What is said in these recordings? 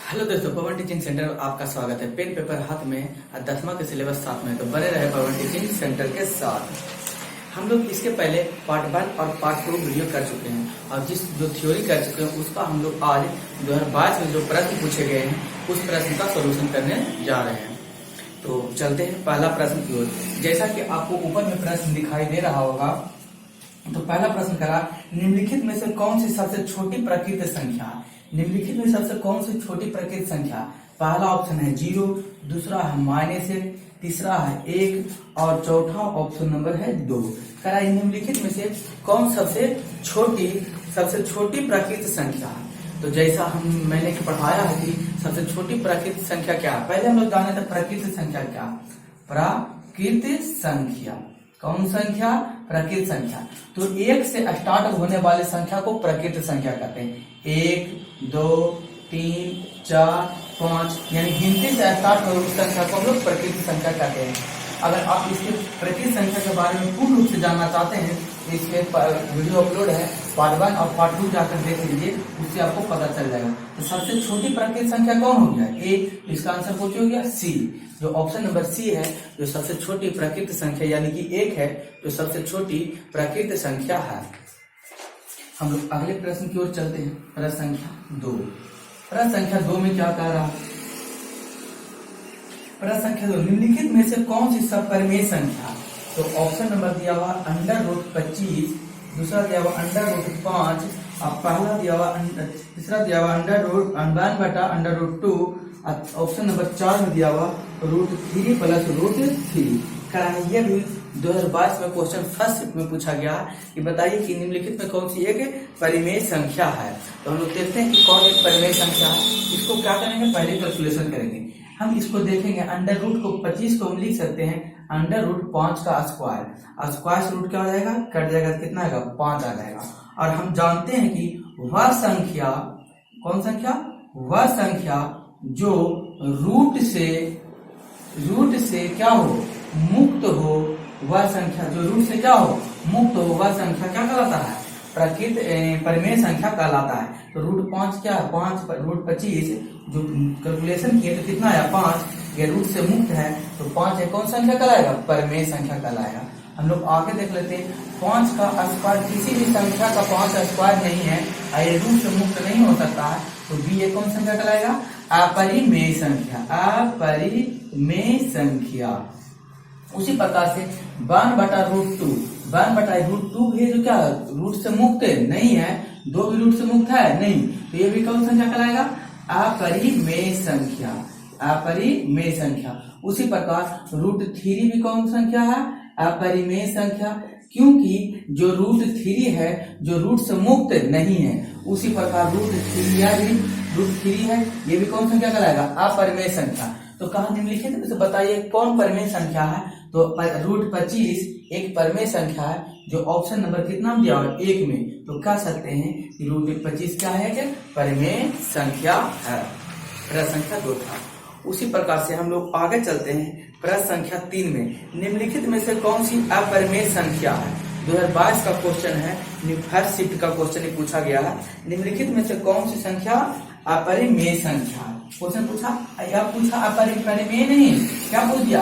Hello दोस्तों, पवन teaching centre में आपका स्वागत है। पेन पेपर हाथ में और 10वां के सिलेबस साथ में, तो बने रहे पवन टीचिंग सेंटर के साथ। हम लोग इसके पहले पार्ट 1 और पार्ट 2 वीडियो कर चुके हैं और जो थ्योरी कर चुके हैं उसका हम लोग आज 2022 में जो प्रश्न पूछे गए हैं उस प्रश्न का सोल्यूशन करने जा रहे हैं। तो चलते हैं पहला प्रश्न की ओर। जैसा कि आपको ऊपर में प्रश्न दिखाई दे रहा होगा, तो पहला प्रश्न करा, निम्नलिखित में से कौन सी सबसे छोटी प्राकृत संख्या? निम्नलिखित में सबसे कौन सी छोटी प्राकृत संख्या? पहला ऑप्शन है 0, दूसरा है -1, तीसरा है 1 और चौथा ऑप्शन नंबर है 2। करा निम्नलिखित में से कौन सबसे छोटी प्राकृत संख्या है? तो जैसा मैंने पढ़ाया है कि सबसे छोटी प्राकृत संख्या क्या है। पहले हम लोग जाने थे प्राकृत संख्या क्या। प्राकृत संख्या कौन संख्या? प्राकृत संख्या। तो 1 से स्टार्ट होने वाली संख्या को प्राकृत संख्या कहते हैं। 1, 2, 3, 4, 5 यानी गिनती से स्टार्ट हो उस संख्या को हम लोग प्राकृत संख्या कहते हैं। अगर आप इसके प्राकृत संख्या के बारे में पूर्ण रूप से जानना चाहते हैं तो इसमें वीडियो अपलोड है, पार्ट 1 और पार्ट 2 जाकर देख लीजिए, उससे आपको पता चल जाएगा। तो सबसे छोटी प्राकृत संख्या कौन हो गया? ए। इसका आंसर पूछ हो गया सी। जो ऑप्शन नंबर सी है, जो सबसे छोटी प्राकृत संख्या यानी कि 1 है, जो सबसे छोटी प्राकृत संख्या है। हम लोग अगले प्रश्न की ओर चलते हैं। प्रश्न संख्या 2। प्रश्न संख्या 2 में क्या कह रहा है? प्रश्न संख्या 2, निम्नलिखित में से कौन सी सपरिमेय संख्या? तो ऑप्शन नंबर दिया हुआ √25, दूसरा दिया हुआ √5 और पहला दिया हुआ तीसरा दिया हुआ √92 और ऑप्शन नंबर 4 में दिया हुआ √3 + √3। कराने ये भी 2022 में क्वेश्चन फर्स्ट शिफ्ट में पूछा गया कि बताइए कि निम्नलिखित में कौन सी एक परिमेय संख्या है। तो हम लोग देखते हैं कि कौन एक परिमेय संख्या है। इसको क्या करेंगे? पहले कैलकुलेशन करेंगे। हम इसको देखेंगे, अंडर रूट को 25 को हम लिख सकते हैं √5 का स्क्वायर। स्क्वायर से रूट क्या हो जाएगा? कट जाएगा, कितना आएगा? 5 आ जाएगा। और हम जानते हैं कि वह संख्या कौन संख्या? वह संख्या जो रूट से क्या हो? मुक्त हो। वह संख्या जो रूट से क्या हो? मुक्त हो, वह संख्या क्या कहलाता है? परिमेय संख्या कहलाता है। तो √5 क्या है? 5 √25 जो कैलकुलेशन किए तो कितना आया? 5। ये रूट से मुक्त है तो 5 कौन संख्या कहलाएगा? परिमेय संख्या कहलाएगा। हम लोग आगे देख लेते हैं। 5 का स्क्वायर, किसी भी संख्या का 5 स्क्वायर नहीं है, ये रूट से मुक्त नहीं हो सकता है, तो बी ये कौन संख्या कहलाएगा? अपरिमेय संख्या। अपरिमेय संख्या। उसी प्रकार से 1/√2 1/√2 भी जो क्या रूट से मुक्त नहीं है, 2 भी रूट से मुक्त है नहीं, तो ये भी कौन संख्या कहलाएगा? अपरिमेय संख्या। अपरिमेय संख्या। उसी प्रकार √3 भी कौन संख्या है? अपरिमेय संख्या, क्योंकि जो √3 है जो रूट से मुक्त नहीं है। उसी प्रकार √3 है, ये भी कौन संख्या कहलाएगा? अपरिमेय संख्या। तो कहा निम्नलिखित में से बताइए कौन परिमेय संख्या है? तो √25 एक परिमेय संख्या है, जो ऑप्शन नंबर कितना दिया हुआ? 1 में। तो कह सकते हैं कि √25 क्या है? कि परिमेय संख्या है। प्रश्न संख्या 2 था। उसी प्रकार से हम लोग आगे चलते हैं। प्रश्न संख्या 3 में, निम्नलिखित में से कौन सी अपरिमेय संख्या है? 2022 का क्वेश्चन है, फर्स्ट शिफ्ट का क्वेश्चन पूछा गया है। निम्नलिखित में से कौन सी संख्या अपरिमेय संख्या? क्वेश्चन पूछा अपरिमेय नहीं, क्या पूछ दिया?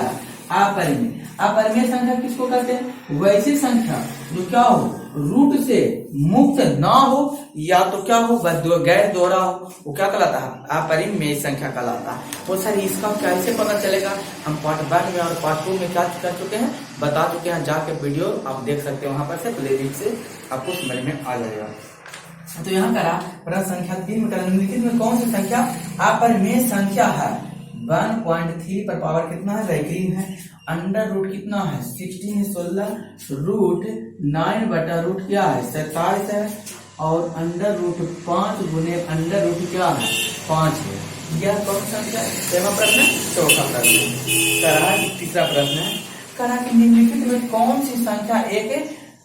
अपरिमेय। अपरिमेय संख्या किसको कहते हैं? वैसी संख्या जो क्या हो? रूट से मुक्त ना हो या तो क्या हो? गैर दोहरा हो, वो क्या कहलाता है? अपरिमेय संख्या कहलाता है। और सर इसका कैसे पता चलेगा? हम पार्ट 1 में और पार्ट 2 में क्या कर चुके हैं, बता चुके हैं। जाके वीडियो आप देख सकते हैं, वहां पर से प्लेलिस्ट से आपको समझ में आ जाएगा। तो यहाँ करा प्रश्न संख्या 3 में, निम्नलिखित में कौन सी संख्या अपरिमेय संख्या है? 1.3 पर पावर कितना है? रैखिक है। अंडर रूट कितना है? 16 है। 16 √9 क्या है? 47 है। और √5 गुने √, क्या है? 5 है। यह कौन संख्या? पहला प्रश्न है। चौथा प्रश्न करा तीसरा प्रश्न है, करा कि निम्नलिखित में कौन सी संख्या एक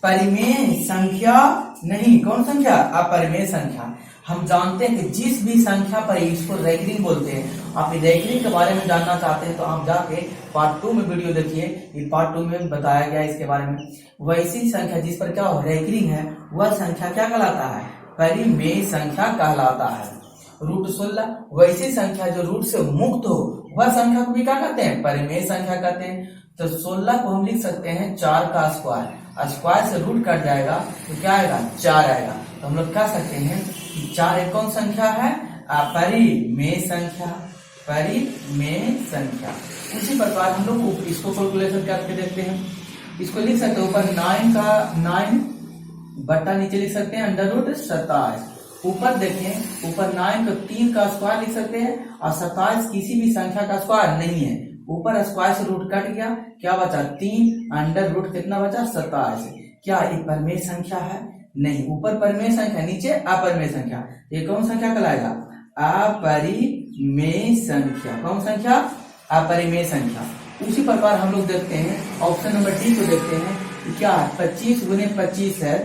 परिमेय संख्या नहीं? कौन संख्या? अपरिमेय संख्या। हम जानते हैं कि जिस भी संख्या पर इसको रैखिक बोलते हैं। आप रैखिक के बारे में जानना चाहते हैं तो आप जाके पार्ट 2 में वीडियो देखिए, ये पार्ट 2 में बताया गया इसके बारे में। वैसी संख्या जिस पर क्या रैखिक है, वह संख्या क्या कहलाता है? परिमेय संख्या कहलाता है। √16। वैसी संख्या जो रूट से मुक्त हो वह संख्या को भी क्या कहते हैं, परिमेय संख्या कहते हैं। तो 16 को हम लिख सकते हैं 4 का स्क्वायर, स्क्वायर से रूट कट जाएगा तो क्या आएगा, 4 आएगा। तो हम लोग कह सकते हैं कि 4 एक कौन संख्या है, अपरिमेय संख्या, परिमेय संख्या। उसी प्रकार हम लोग इसको कैलकुलेशन करके देखते हैं। इसको लिख सकते हैं ऊपर 9 का 9 बट्टा नीचे लिख सकते हैं √27। ऊपर देखें, ऊपर 9 को 3 का स्क्वायर लिख सकते हैं और 27 किसी भी संख्या का स्क्वायर नहीं है। ऊपर स्क्वायर से रूट कट गया, क्या बचा 3, अंडर रूट कितना बचा 27। क्या ये परिमेय संख्या है, नहीं। ऊपर परिमेय संख्या, नीचे अपरिमेय संख्या। ये कौन संख्या कहलाएगा, अपरिमेय संख्या। कौन संख्या, अपरिमेय संख्या। उसी प्रकार हम लोग देखते हैं ऑप्शन नंबर डी को देखते हैं, क्या 25 गुने 25 है,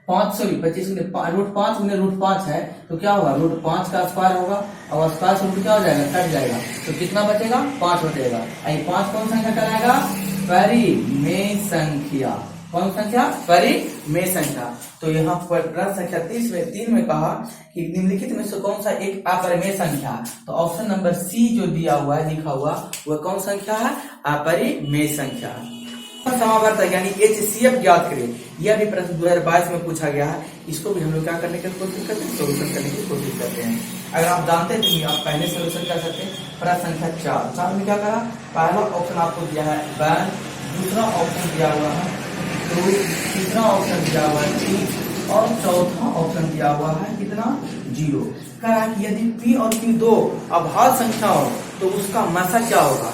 25 गुने √5 गुने √5 है, तो क्या होगा √5 का स्क्वायर होगा और स्क्वायर से रूट क्या हो जाएगा, कट जाएगा, तो कितना बचेगा 5 बचेगा। 5 कौन संख्या कहलाएगा, परिमेय संख्या। कौन संख्या, परिमेय संख्या। तो यहाँ पर प्रश्न संख्या 3 में कहा कि निम्नलिखित में से कौन सा एक अपरिमेय संख्या। तो ऑप्शन नंबर सी जो दिया हुआ है, लिखा हुआ, वह कौन संख्या है, अपरिमेय संख्या। समावर्तक यानी HCF ज्ञात करें। यह भी प्रश्न 2022 में पूछा गया है। इसको भी हम लोग क्या करने की कोशिश करते हैं, सोल्यूशन करने की कोशिश करते हैं। अगर आप जानते हैं तो आप पहले सोल्यूशन कर सकते हैं। प्रश्न संख्या 4 में क्या करा, पहला ऑप्शन आपको दिया है 1, दूसरा ऑप्शन दिया हुआ है 2, तीसरा ऑप्शन दिया हुआ है 3 और चौथा ऑप्शन दिया हुआ है कितना, 0। कहा कि यदि P और Q दो अभाज्य संख्या हो तो उसका मात्रा क्या होगा।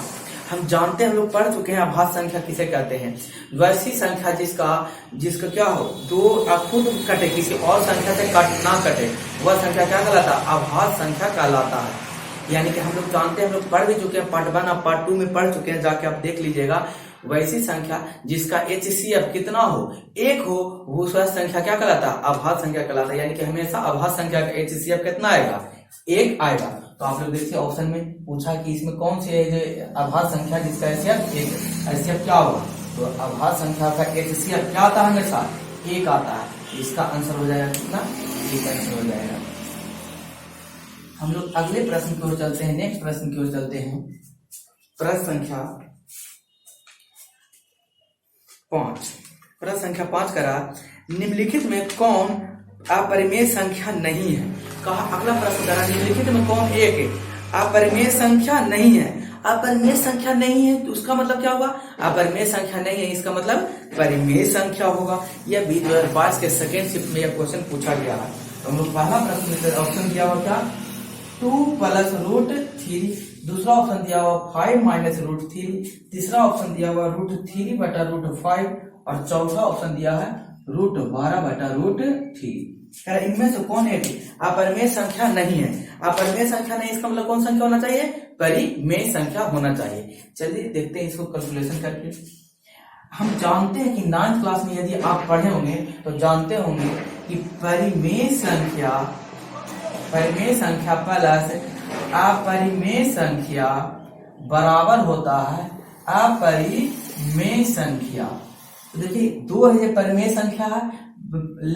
हम जानते हैं, हम लोग पढ़ चुके हैं अभाज्य संख्या किसे कहते हैं, वैसी संख्या जिसका क्या हो, दो खुद कटे, किसी और संख्या से ना कटे, वह संख्या क्या कहलाता है, अभाज्य संख्या कहलाता है। यानी कि हम लोग जानते हैं, हम लोग पढ़ भी चुके हैं, पार्ट 1 और पार्ट 2 में पढ़ चुके हैं, जाके आप देख लीजिएगा। वैसी संख्या जिसका HCF कितना हो, 1 हो, वो संख्या क्या कहलाता है, अभाज्य संख्या कहलाता है। यानी कि हमेशा अभाज्य संख्या का HCF कितना आएगा, 1 आएगा। तो आप लोग देखिए ऑप्शन में पूछा कि इसमें कौन सी अभाज्य संख्या जिसका HCF क्या होगा, तो अभाज्य संख्या का HCF क्या आता है, हमेशा 1 आता है। इसका आंसर हो जाएगा कितना, 1 आंसर हो जाएगा। हम लोग अगले प्रश्न की ओर चलते हैं, नेक्स्ट प्रश्न की ओर चलते हैं। प्रश्न संख्या 5। प्रश्न संख्या 5 करा, निम्नलिखित में कौन अपरिमेय संख्या नहीं है। कहा अगला प्रश्न करा, निम्नलिखित में कौन एक अपरिमेय संख्या नहीं है। अपरिमेय संख्या नहीं है तो उसका मतलब क्या होगा, अपरिमेय संख्या नहीं है, इसका मतलब परिमेय संख्या होगा। यह भी 2022 के सेकेंड शिफ्ट में यह क्वेश्चन पूछा गया है। तो हम लोग पहला प्रश्न ऑप्शन दिया हुआ क्या, 2 + √3, दूसरा ऑप्शन दिया हुआ 5 - √3, तीसरा ऑप्शन दिया हुआ √3 बटा √5 और चौथा ऑप्शन दिया है √12 बटा √3। इनमें से कौन एक अपरिमेय संख्या नहीं है। अपरिमेय संख्या नहीं, इसका मतलब कौन संख्या होना चाहिए, परिमेय संख्या होना चाहिए। चलिए देखते हैं इसको कैलकुलेशन करके। हम जानते हैं कि 9th क्लास में यदि आप पढ़े होंगे तो जानते होंगे कि परिमेय संख्या प्लस अपरिमेय संख्या बराबर होता है अपरिमेय संख्या। तो देखिए 2 है परिमेय संख्या है,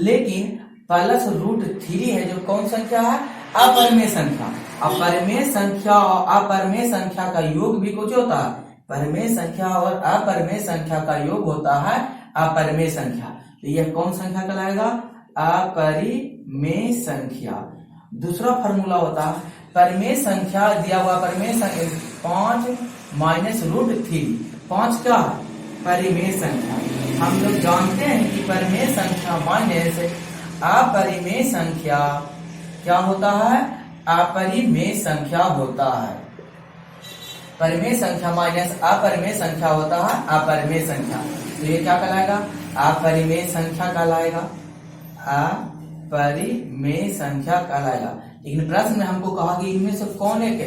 लेकिन प्लस √3 है जो कौन संख्या है, अपरिमेय संख्या। अपरिमेय संख्या और अपरिमेय संख्या का योग भी कुछ होता है, परिमेय संख्या और अपरिमेय संख्या का योग होता है अपरिमेय संख्या। तो यह कौन संख्या कहलाएगा, अपरिमेय संख्या। दूसरा फॉर्मूला होता है परिमेय संख्या दिया हुआ, परिमेय संख्या 5 - √3, 5 क्या है, परिमेय संख्या। हम लोग जानते हैं कि परिमेय संख्या माइनस अपरिमेय संख्या क्या होता है, अपरिमेय संख्या होता है। परिमेय संख्या माइनस अपरिमेय संख्या होता है अपरिमेय संख्या। तो ये क्या कहलाएगा, अपरिमेय संख्या कहलाएगा, अपरिमेय संख्या कहलाएगा। लेकिन प्रश्न में हमको कहा कि इनमें से कौन एक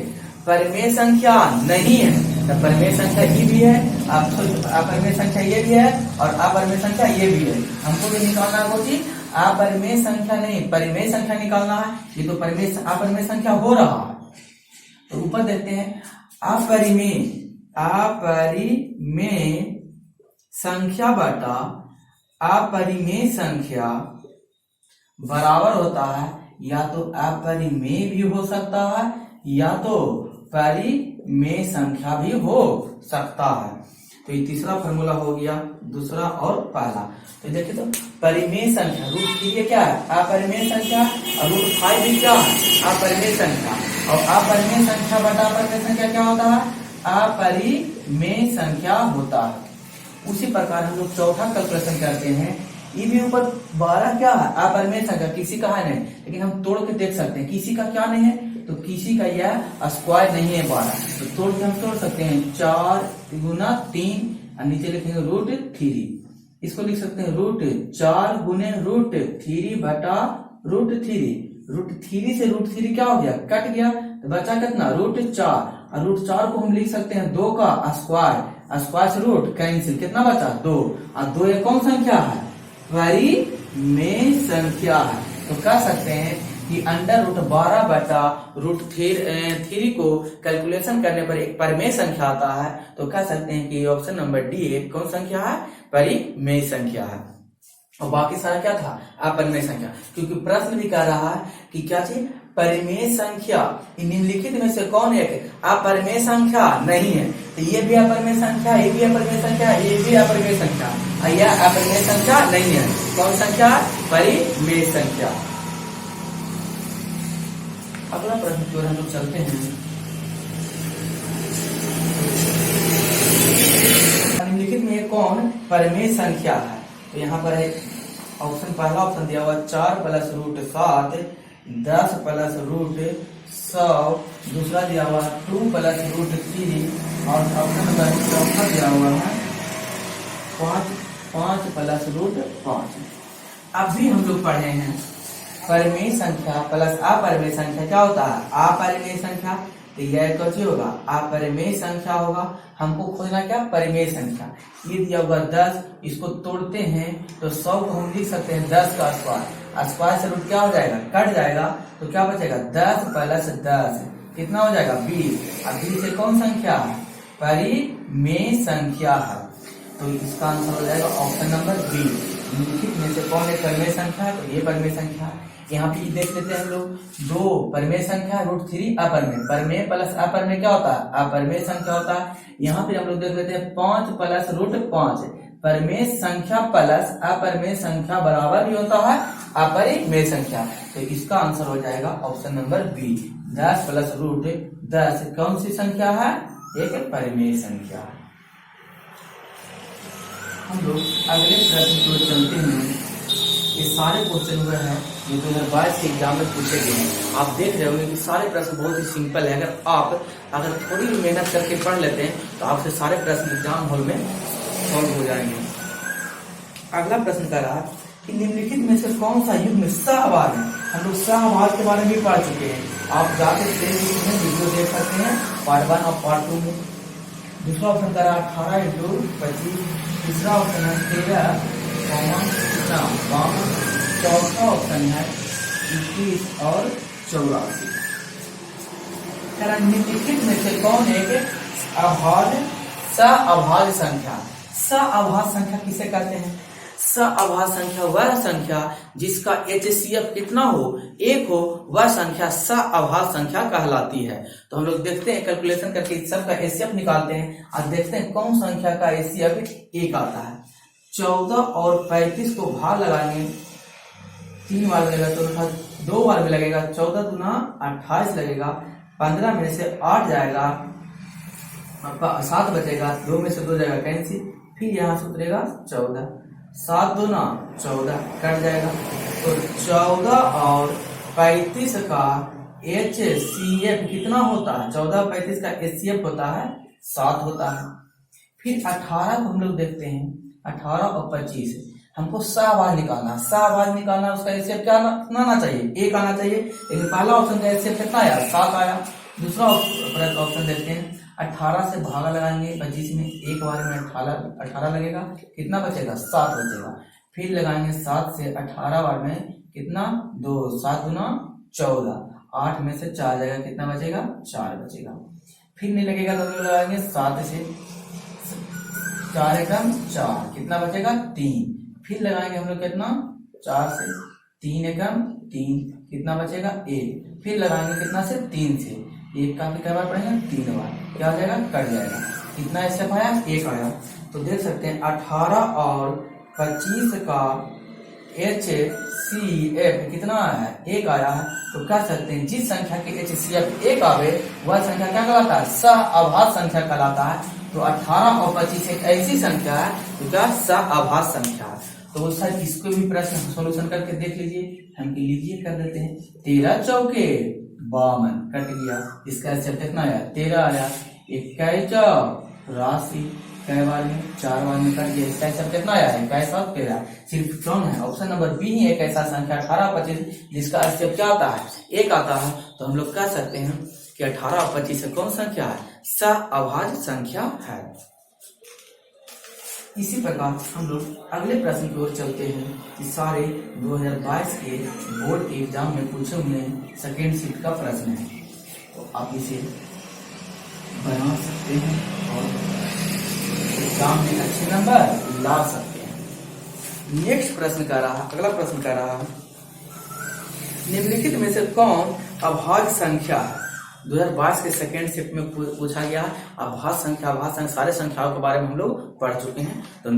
परिमेय संख्या नहीं है। तो परिमेय संख्या ये भी है, अपरिमेय संख्या ये भी है और अपरिमेय संख्या ये भी है। हमको भी निकालना है अपरिमेय संख्या नहीं, परिमेय संख्या निकालना है। ये तो अपरिमेय संख्या हो रहा है। तो ऊपर देखते हैं, अपरिमेय संख्या बटा अपरिमेय संख्या बराबर होता है, या तो अपरिमेय भी हो सकता है या तो परिमेय संख्या भी हो सकता है। तो ये तीसरा फॉर्मूला हो गया, दूसरा और पहला। तो देखिए तो परिमेय संख्या √3 क्या है? अपरिमेय संख्या। और √5 भी क्या है? अपरिमेय संख्या। और अपरिमेय संख्या बटा अपरिमेय संख्या क्या होता है? अपरिमेय संख्या होता है। उसी प्रकार हम लोग चौथा कैलकुलेशन करते हैं। ये भी ऊपर 12 क्या है? अपरिमेय संख्या, किसी का है नहीं, लेकिन हम तोड़ के देख सकते हैं किसी का क्या नहीं है, तो किसी का यह स्क्वायर नहीं है 12, तो तोड़ के हम तोड़ सकते हैं। 4 गुना 3 और नीचे लिखेंगे √3। इसको लिख सकते हैं √4 गुने √3 बटा √3। √3 से √3 क्या हो गया? कट गया, तो बचा कितना? √4। और √4 को हम लिख सकते हैं 2 का स्क्वायर, स्क्वायर से रूट कैंसिल, कितना बचा? 2। और 2 एक कौन संख्या है? परिमेय संख्या है। तो कह सकते हैं कि √12 बटा √3 को कैलकुलेशन करने पर एक परिमेय संख्या आता है। तो कह सकते हैं कि ऑप्शन नंबर डी एक कौन संख्या है? परिमेय संख्या है। और बाकी सारा क्या था? अपरिमेय संख्या। क्योंकि प्रश्न भी कह रहा है कि क्या चीज? परिमेय संख्या। निम्नलिखित में से कौन एक अपरिमेय संख्या नहीं है? तो ये भी अपरिमेय संख्या, ये भी अपरिमेय संख्या, ये भी अपरिमेय संख्या, यह अपरिमेय संख्या नहीं है। कौन संख्या? परिमेय संख्या। अगला प्रश्न की ओर हम लोग चलते हैं। निम्नलिखित में कौन परिमेय संख्या है? तो यहाँ पर है ऑप्शन, पहला ऑप्शन दिया हुआ 4 + √7, 10 + √100, दूसरा दिया हुआ 2 + √3 और ऑप्शन नंबर चौथा दिया हुआ है 5 + √5। अभी हम लोग पढ़े हैं परिमेय संख्या प्लस अपरिमेय संख्या क्या होता है? अपरिमेय संख्या। तो यह कौन सी होगा? अपरिमेय संख्या होगा। हमको खोजना क्या? परिमेय संख्या। ये दिया हुआ 10, इसको तोड़ते हैं तो 100 को हम लिख सकते हैं 10 का स्क्वायर, स्क्वायर से रूट क्या हो जाएगा? कट जाएगा, तो क्या बचेगा? 10 + 10 कितना हो जाएगा? 20। अब 20 से कौन संख्या है? परिमेय संख्या है। तो इसका आंसर हो जाएगा ऑप्शन नंबर बी। निम्नलिखित में से कौन एक परिमेय संख्या है? तो ये परिमेय संख्या है। यहाँ पे देख लेते हैं हम लोग, 2 परिमेय संख्या, √3 अपरिमेय। परिमेय प्लस अपरिमेय क्या होता है? अपरिमेय संख्या होता है। यहाँ पे हम लोग देख लेते हैं 5 + √5। परिमेय संख्या प्लस अपरिमेय संख्या बराबर भी होता है अपरिमेय संख्या। तो इसका आंसर हो जाएगा ऑप्शन नंबर बी। 10 + √10 कौन सी संख्या है? एक परिमेय संख्या है। हम लोग अगले प्रश्न की ओर चलते हैं। ये सारे क्वेश्चन हुए हैं ये 2022 के एग्जाम में पूछे गए हैं। आप देख रहे होंगे कि सारे प्रश्न बहुत ही सिंपल है। अगर थोड़ी भी मेहनत करके पढ़ लेते हैं तो आपसे सारे प्रश्न एग्जाम हॉल में सॉल्व हो जाएंगे। अगला प्रश्न कर रहा है कि निम्नलिखित में से कौन सा युग्म सहभाग है? हम लोग सहभाग के बारे में भी पढ़ चुके हैं। आप जाके वीडियो देख सकते हैं पार्ट 1 और पार्ट 2 में। दूसरा ऑप्शन कर रहा है 18 × 25, तीसरा ऑप्शन है 13, चौथा ऑप्शन है 21 और 84। निम्नलिखित में से कौन एक सहअभाज्य संख्या? सहअभाज्य संख्या किसे कहते हैं? सहअभाज्य संख्या वह संख्या जिसका HCF कितना हो? 1 हो, वह संख्या सहअभाज्य संख्या कहलाती है। तो हम लोग देखते हैं कैलकुलेशन करके सबका HCF निकालते हैं और देखते हैं कौन संख्या का HCF 1 आता है। 14 और 35 को भाग लगाएंगे, 3 बार लगेगा तो 2 बार में लगेगा, 14 दूना 28 लगेगा, 15 में से 8 जाएगा, आपका 7 बचेगा, 2 में से 2 जाएगा कैंसिल, फिर यहाँ से उतरेगा 14, 7 दूना 14 कट जाएगा। तो 14 और 35 का HCF कितना होता है? 14 और 35 का HCF होता है 7 होता है। फिर 18 को हम लोग देखते हैं, 18 और 25 हमको सहभाज्य निकालना। सहभाज्य निकालना उसका HCF क्या आना चाहिए? 1 आना चाहिए, लेकिन पहला ऑप्शन का HCF कितना आया? 7 आया। दूसरा ऑप्शन देखते हैं, 18 से भागा लगाएंगे 25 में, एक बार में 18 लगेगा, कितना बचेगा? 7 बचेगा। फिर लगाएंगे 7 से 18 बार में कितना? 2, 7 दूना 14, 8 में से 4 जाएगा, कितना बचेगा? 4 बचेगा। फिर नहीं लगेगा तो हम लोग लगाएंगे 7 से 4 एकम 4, कितना बचेगा? 3। फिर लगाएंगे हम लोग कितना? 4 से 3 एकम 3, कितना बचेगा 1, फिर लगाएंगे कितना से 3 से, 1 का कितने बार पढ़ेंगे 3 बार, क्या हो जाएगा कट जाएगा। कितना स्टेप आया 1 आया। तो देख सकते हैं 18 और 25 का HCF कितना आया है 1 आया है। तो कह सकते हैं जिस संख्या के HCF 1 आवे वह संख्या क्या कहलाता है सहअभाज्य संख्या कहलाता है। तो 18 और 25 एक ऐसी संख्या है तो क्या सहअभाज्य संख्या है। तो सर इसको भी प्रश्न सोल्यूशन करके देख लीजिए, हम लीजिए कर देते हैं। 13 चौके 52 कट गया, इसका HCF कितना आया 13 आया। 21 चौक राशि कई बार में 4 बार में कट गया, इसका HCF कितना आया 21 और 13। सिर्फ कौन है ऑप्शन नंबर बी ही एक ऐसा संख्या 18 25 जिसका HCF क्या आता है 1 आता है। तो हम लोग कह सकते हैं कि 18 और 25 कौन संख्या है सहअभाज्य संख्या है। इसी प्रकार हम लोग अगले प्रश्न की ओर चलते हैं कि सारे 2022 के बोर्ड के एग्जाम में पूछे हुए सेकेंड शिफ्ट का प्रश्न है। तो आप इसे बना सकते हैं और एग्जाम में अच्छे नंबर ला सकते हैं। नेक्स्ट प्रश्न कर रहा, अगला प्रश्न कर रहा है निम्नलिखित में से कौन अभाज्य संख्या है। 2022 के सेकेंड शिफ्ट में पूछा गया अभाज्य संख्या सारे संख्याओं के बारे में हम लोग पढ़ चुके हैं। तो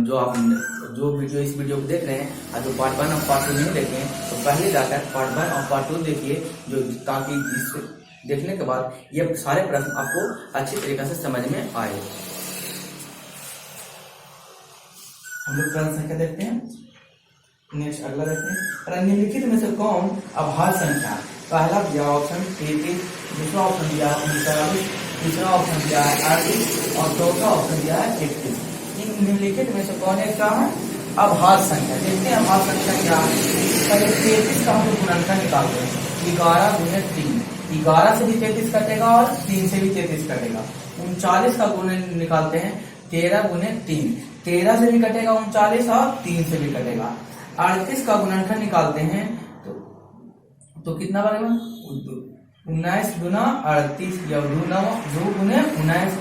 जो वीडियो इस वीडियो को देख रहे हैं और जो पार्ट 1 और पार्ट 2 नहीं देखे हैं तो पहले जाकर पार्ट 1 और पार्ट 2 देखिए, जो ताकि इसको देखने के बाद ये सारे प्रश्न आपको अच्छी तरीके से समझ में आए। हम लोग प्रश्न संख्या देखते हैं। नेक्स्ट अगला देखते हैं निम्नलिखित में से कौन अभाज्य संख्या। पहला दिया ऑप्शन 33, दूसरा ऑप्शन दिया है 39, तीसरा ऑप्शन दिया है 38 और चौथा ऑप्शन दिया है 31। इन निम्नलिखित में से कौन है क्या है अभाज्य संख्या। देखते हैं अभाज्य संख्या क्या है। पहले 33 का हम लोग गुणनखंड निकालते हैं 11 गुणे 3, 11 से भी 33 कटेगा और 3 से भी 33 कटेगा। 39 का गुण निकालते हैं 13 गुणे 3, 13 से भी कटेगा 39 और 3 से भी कटेगा। 38 का गुणनखंड निकालते हैं तो कितना बनेगा 19 गुना 38 या 2 गुने 19,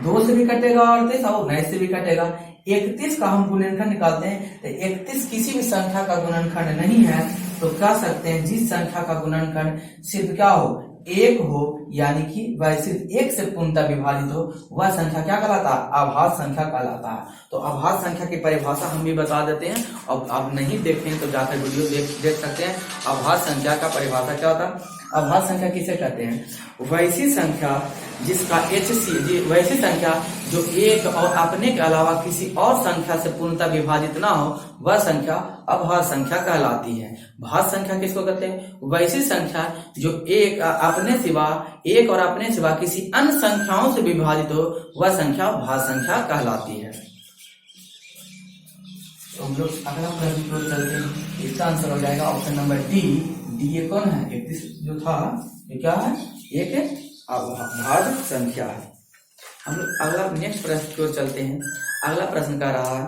2 से भी कटेगा 38 और 19 से भी कटेगा। 31 का हम गुणनखंड निकालते हैं तो 31 किसी भी संख्या का गुणनखंड नहीं है। तो कह सकते हैं जिस संख्या का गुणनखंड सिर्फ क्या हो 1 हो, यानी कि वह सिर्फ 1 से पूर्णतः विभाजित हो, वह संख्या क्या कहलाता है अभाज्य संख्या कहलाता है। तो अभाज्य संख्या की परिभाषा हम भी बता देते हैं और आप नहीं देखे हैं तो जाकर वीडियो देख सकते हैं। अभाज्य संख्या का परिभाषा क्या होता है। अभाज्य संख्या किसे कहते हैं वैसी संख्या जिसका वैसी संख्या जो एक और अपने के अलावा किसी और संख्या से पूर्णतः विभाजित ना हो वह संख्या अभाज्य संख्या कहलाती है। भाज्य संख्या किसको कहते हैं वैसी संख्या जो एक और अपने सिवा किसी अन्य संख्याओं से विभाजित हो वह संख्या भाज्य संख्या कहलाती है। तो हम लोग अगला प्रश्न की ओर चलते हैं। इसका आंसर हो जाएगा ऑप्शन नंबर डी। ये कौन है 31 जो था ये क्या है एक अभाज्य संख्या है। हम लोग अगला नेक्स्ट प्रश्न की ओर चलते हैं। अगला प्रश्न का रहा,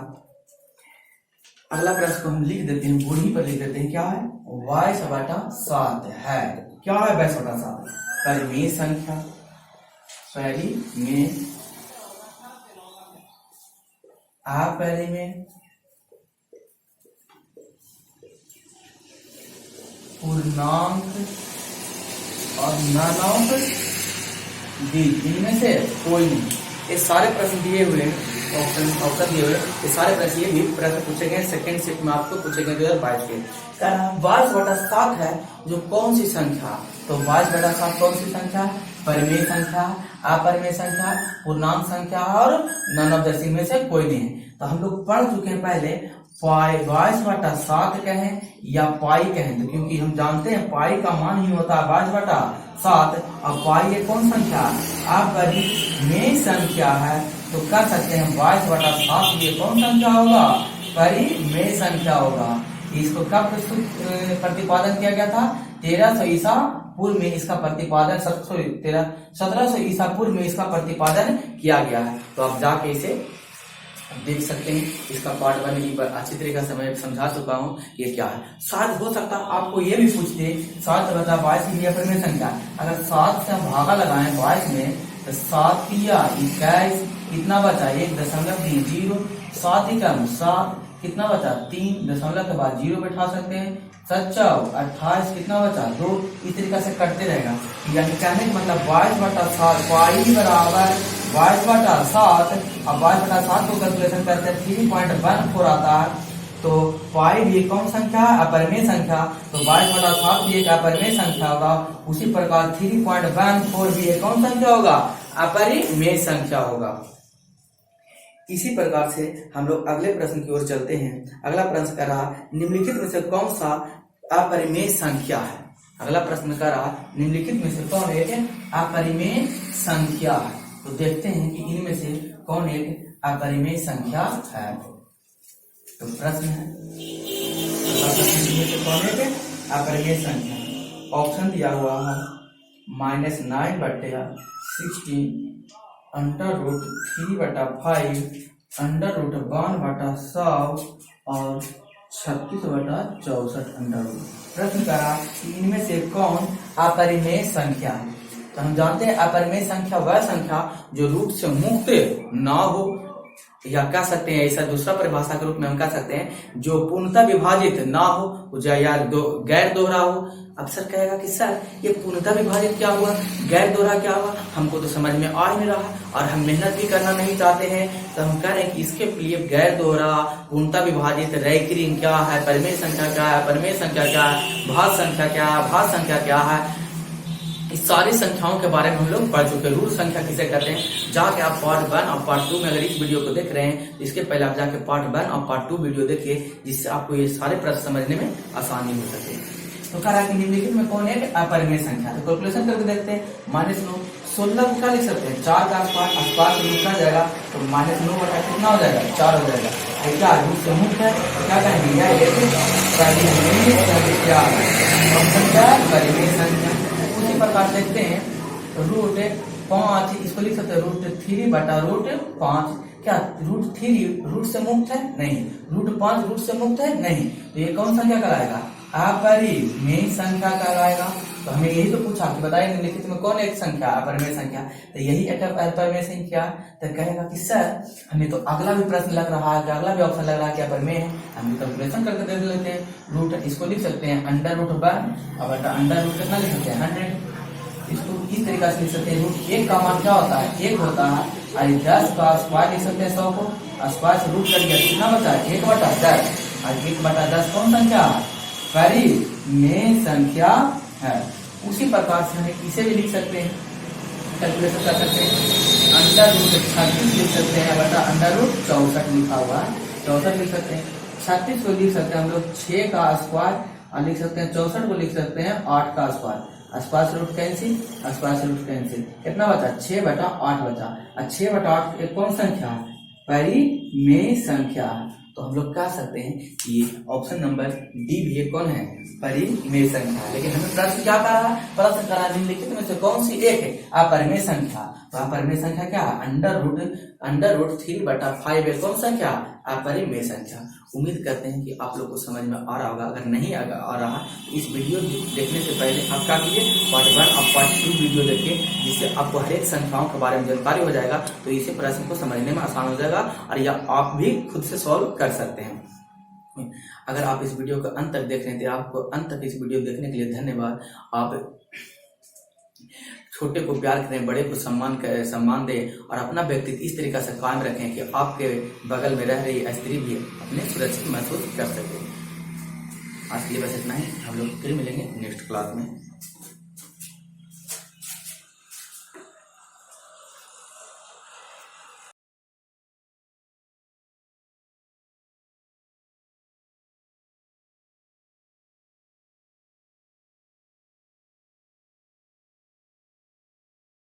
अगला प्रश्न को हम लिख देते हैं, बूढ़ी पर लिख देते हैं क्या है 22/7 है। क्या है 22/7 परिमेय संख्या, परिमेय अपरिमेय पूर्णांक और ननांक इनमें से कोई नहीं। ये सारे प्रश्न दिए हुए ऑप्शन दिए हुए ये सारे प्रश्न ये भी प्रश्न पूछे गए सेकंड शिफ्ट में आपको पूछे गए 2022 के। 22/7 है जो कौन सी संख्या। तो 22/7 कौन सी संख्या परिमेय संख्या अपरिमेय संख्या पूर्णांक संख्या और नन ऑफ द में से कोई नहीं है। तो हम लोग पढ़ चुके हैं पहले 22/7 कहें या पाई कहें, तो क्योंकि हम जानते हैं पाई का मान ही होता है 22/7 और पाई ये कौन संख्या अपरिमेय संख्या है। तो कर सकते हैं 22/7 ये कौन संख्या होगा परिमेय संख्या होगा। इसको कब प्रतिपादन किया गया था 1300 ईसा पूर्व में इसका प्रतिपादन 1700 ईसा पूर्व में इसका प्रतिपादन किया गया है। तो आप जाके इसे देख सकते हैं। इसका पार्ट 1 पर अच्छी तरीके से मैं समझा चुका हूँ ये क्या है। शायद हो सकता है आपको ये भी पूछते 7/22 की अपरिमेय संख्या। अगर 7 से हम भागा लगाएं 22 में तो 7 किया 21 कितना बचा 1.30 7 ही कम 7 कितना बचा 3 दशमलव के बाद 0 बैठा सकते हैं 7 28 कितना बचा 2। इस तरीका से करते रहेगा। यानी कहने का मतलब 22/7 पाई बराबर 22/7। अब 22/7 को कैलकुलेशन करते हैं 3.14 आता है। तो पाई भी एक कौन संख्या है, अपरिमेय संख्या। तो 22/7 भी एक अपरिमेय संख्या होगा। उसी प्रकार 3.14 भी एक कौन संख्या होगा, अपरिमेय संख्या होगा। इसी प्रकार से हम लोग अगले प्रश्न की ओर चलते हैं। अगला प्रश्न कह रहा निम्नलिखित में से कौन सा अपरिमेय संख्या है। अगला प्रश्न कह रहा निम्नलिखित में से कौन एक अपरिमेय संख्या है। तो देखते हैं कि इनमें से कौन एक अपरिमेय संख्या है। तो प्रश्न है कौन एक अपरिमेय संख्या। ऑप्शन दिया हुआ है -9/16 √3/5 √1/100 और 36/64 प्रश्न करा कि इनमें से कौन अपरिमेय संख्या है। तो हम जानते हैं अपरिमेय संख्या वह संख्या जो रूट से मुक्त ना हो, या कह सकते हैं ऐसा दूसरा परिभाषा के रूप में हम कह सकते हैं जो पूर्णतः विभाजित ना हो या गैर दोहरा हो। अब सर कहेगा कि सर ये पूर्णतः विभाजित क्या हुआ, गैर दोहरा क्या हुआ, हमको तो समझ में आ ही नहीं रहा और हम मेहनत भी करना नहीं चाहते हैं। तो हम कह रहे हैं कि इसके लिए गैर दोहरा, पूर्णतः विभाजित, रैखिक क्या है, परिमेय संख्या क्या है, परिमेय संख्या क्या है, भाज्य संख्या क्या है, भाज्य संख्या क्या है, इस सारी संख्याओं के बारे में हम लोग पढ़ चुके। रूट संख्या किसे कहते हैं, जाके आप पार्ट 1 और पार्ट 2 में अगर इस वीडियो को देख रहे हैं तो इसके पहले आप जाके पार्ट 1 और पार्ट 2 वीडियो देखिए, जिससे आपको ये सारे प्रश्न समझने में आसानी हो सके। तो कह रहा है कि निम्नलिखित में कौन है अपरिमेय संख्या। तो कैलकुलेशन करके देखते हैं। -9 16 को क्या लिख सकते हैं, 4 का आसपास लिखा जाएगा तो -9 बटा कितना हो जाएगा, 4 हो जाएगा। क्या रूट से मुक्त है तो क्या कहेंगे, परिमेय संख्या। उसी प्रकार देखते हैं √5 इसको लिख सकते हैं √3/5। क्या √3 रूट से मुक्त है, नहीं। √5 रूट से मुक्त है, नहीं। तो ये कौन संख्या कहलाएगा, अपरिमेय संख्या कहलाएगा। तो हमें यही तो पूछा कि बताइए निम्नलिखित में कौन एक संख्या अपरिमेय संख्या। तो यही एक अपरिमेय संख्या। तो कहेगा कि सर हमें तो अगला भी प्रश्न लग रहा है, अगला भी ऑप्शन लग रहा है कि अपरिमेय है। हम कैलकुलेशन करके देख लेते हैं। रूट इसको लिख सकते हैं √1 और बटा √, कितना लिख सकते हैं 100। इसको इस तरीका से लिख सकते हैं। √1 का मान क्या होता है, 1 होता है। और 10 का स्क्वायर लिख सकते हैं 100 को, स्क्वायर से रूट कर दिया कितना बचा है 1/10। और 1/10 कौन संख्या है, परिमेय संख्या है। उसी प्रकार से हमें इसे भी लिख सकते हैं, कैलकुलेशन कर सकते हैं। √36 लिख सकते हैं बटा √64 लिखा हुआ है, 64 लिख सकते हैं। 36 को लिख सकते हैं हम लोग 6 का स्क्वायर और लिख सकते हैं 64 को लिख सकते हैं 8 का स्क्वायर। स्क्वायर से रूट कैंसिल, स्क्वायर से रूट कैंसिल, कितना बचा 6/8 बचा। और 6/8 एक कौन संख्या है, परिमेय संख्या है। तो हम लोग कह सकते हैं कि ऑप्शन नंबर डी भी एक कौन है, परिमेय संख्या। लेकिन हमें प्रश्न क्या करा है, प्रश्न करा निम्नलिखित में से कौन सी एक है अपरिमेय संख्या। तो अपरिमेय संख्या क्या है, √3/5 एक कौन संख्या, अपरिमेय संख्या। उम्मीद करते हैं कि आप लोग को समझ में आ रहा होगा। अगर नहीं आ रहा तो इस वीडियो देखने से पहले आप क्या कीजिए, पार्ट 1 और पार्ट 2 वीडियो देखिए, जिससे आपको हर एक संख्याओं के बारे में जानकारी हो जाएगा। तो इसी प्रश्न को समझने में आसान हो जाएगा और यह आप भी खुद से सॉल्व कर सकते हैं। अगर आप इस वीडियो को अंत तक देख रहे हैं तो आपको अंत तक इस वीडियो देखने के लिए धन्यवाद। आप छोटे को प्यार करें, बड़े को सम्मान दें और अपना व्यक्तित्व इस तरीका से कायम रखें कि आपके बगल में रह रही स्त्री भी अपने सुरक्षित महसूस कर सके। आज के लिए बस इतना ही, हम लोग फिर मिलेंगे नेक्स्ट क्लास में।